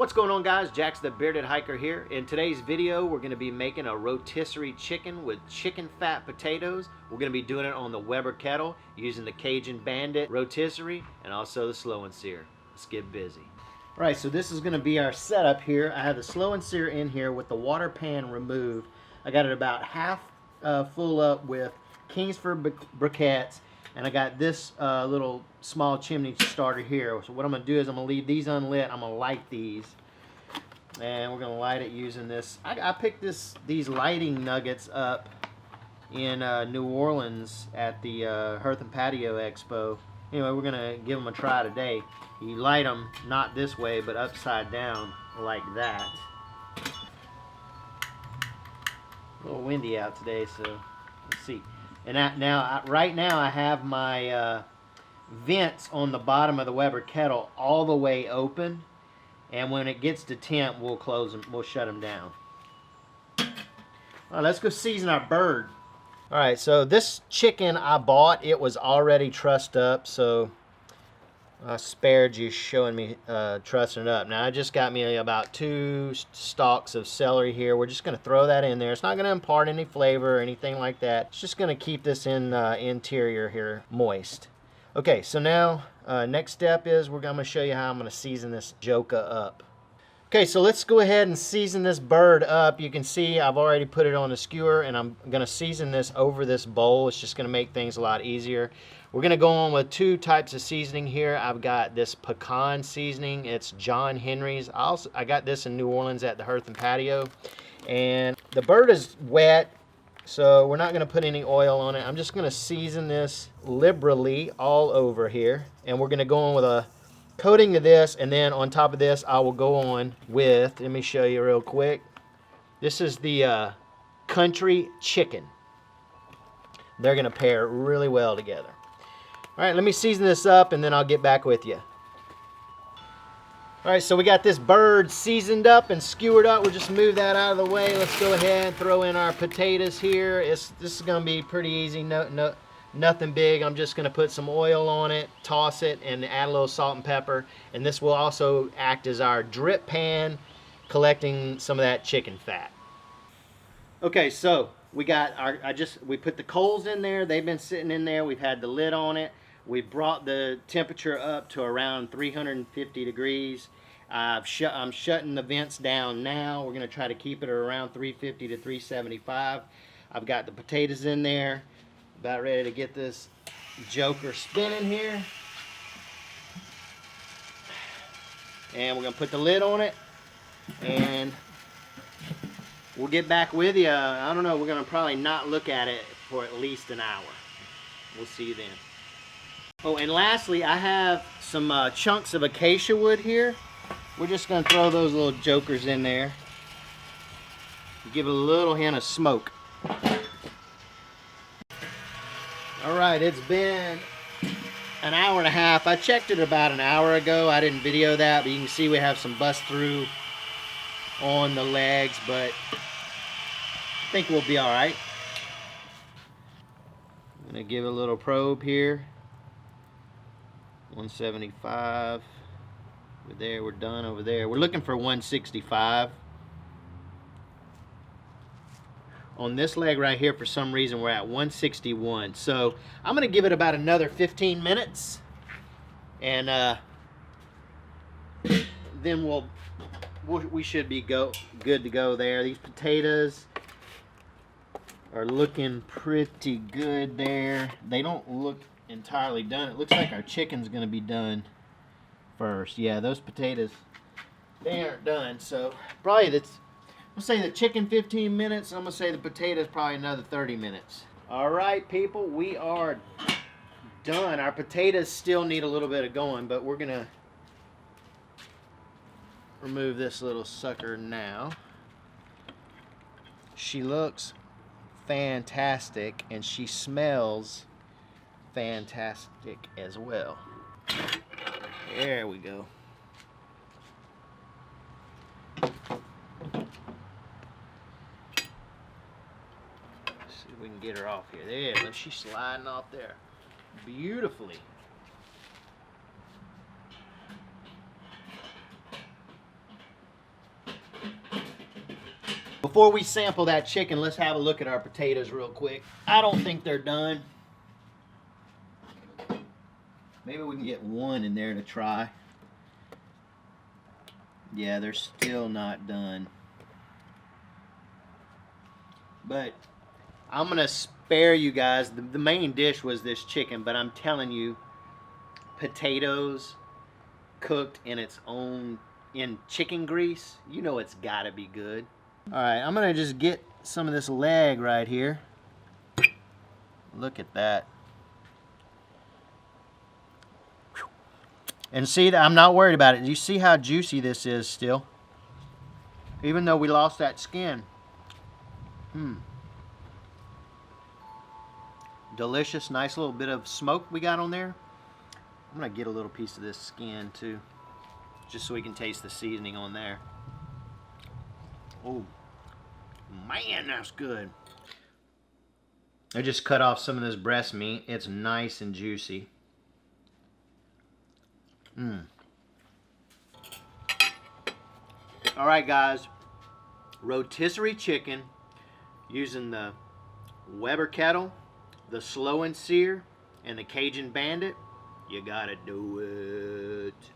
What's going on, guys? Jaxx the Bearded Hiker here. In today's video, we're going to be making a rotisserie chicken with chicken fat potatoes. We're going to be doing it on the Weber kettle using the Cajun Bandit rotisserie and also the Slow N Sear. Let's get busy. All right, so this is going to be our setup here. I have the Slow N Sear in here with the water pan removed. I got it about half full up with Kingsford briquets, and I got this little small chimney starter here. So what I'm going to do is I'm going to leave these unlit. I'm going to light these, and we're going to light it using this. I picked these lighting nuggets up in New Orleans at the Hearth and Patio Expo. Anyway, we're going to give them a try today. You light them not this way, but upside down like that. A little windy out today, so let's see. And right now I have my vents on the bottom of the Weber kettle all the way open, and when it gets to temp, we'll close them. We'll shut them down. All right, let's go season our bird. All right, so this chicken I bought, it was already trussed up, so I spared you showing me trussing it up. Now I just got me about 2 stalks of celery here. We're just going to throw that in there. It's not going to impart any flavor or anything like that. It's just going to keep this interior here moist. Okay, so now next step is I'm going to show you how I'm going to season this joker up. Okay, so let's go ahead and season this bird up. You can see I've already put it on the skewer, and I'm going to season this over this bowl. It's just going to make things a lot easier. We're going to go on with 2 types of seasoning here. I've got this pecan seasoning. It's John Henry's. I got this in New Orleans at the Hearth and Patio. And the bird is wet, so we're not going to put any oil on it. I'm just going to season this liberally all over here. And we're going to go on with a coating of this, and then on top of this I will go on with, let me show you real quick. This is the country chicken. They're going to pair really well together. All right, let me season this up and then I'll get back with you. All right, so we got this bird seasoned up and skewered up. We'll just move that out of the way. Let's go ahead and throw in our potatoes here. This is going to be pretty easy. Nothing big. I'm just going to put some oil on it, toss it, and add a little salt and pepper. And this will also act as our drip pan, collecting some of that chicken fat. Okay, so we got we put the coals in there. They've been sitting in there. We've had the lid on it. We brought the temperature up to around 350 degrees. I'm shutting the vents down now. We're going to try to keep it around 350 to 375. I've got the potatoes in there. About ready to get this joker spinning here. And we're going to put the lid on it. And we'll get back with you. I don't know, we're going to probably not look at it for at least an hour. We'll see you then. Oh, and lastly, I have some chunks of acacia wood here. We're just going to throw those little jokers in there. Give it a little hint of smoke. Alright, it's been an hour and a half. I checked it about an hour ago. I didn't video that, but you can see we have some bust through on the legs, but I think we'll be alright. I'm going to give it a little probe here. 175. Over there, we're done over there. We're looking for 165. On this leg right here, for some reason, we're at 161. So I'm going to give it about another 15 minutes. And then we should be good to go there. These potatoes are looking pretty good there. They don't look entirely done. It looks like our chicken's going to be done first. Yeah, those potatoes, they aren't done. So probably I'm gonna say the chicken 15 minutes. I'm gonna say the potatoes probably another 30 minutes. All right, people, we are done. Our potatoes still need a little bit of going, but we're gonna remove this little sucker now. She looks fantastic, and she smells fantastic as well. There we go. We can get her off here. There, she's sliding off there beautifully. before we sample that chicken, let's have a look at our potatoes real quick. I don't think they're done. Maybe we can get one in there to try. Yeah, they're still not done. But I'm gonna spare you guys. The main dish was this chicken, but I'm telling you, potatoes cooked in its own, in chicken grease, you know it's gotta be good. All right, I'm gonna just get some of this leg right here. Look at that. And see, I'm not worried about it. You see how juicy this is still? Even though we lost that skin. Delicious, nice little bit of smoke we got on there. I'm gonna get a little piece of this skin too, just so we can taste the seasoning on there. Oh, man, that's good. I just cut off some of this breast meat. It's nice and juicy. All right, guys. Rotisserie chicken using the Weber kettle, the Slow N Sear, and the Cajun Bandit. You gotta do it.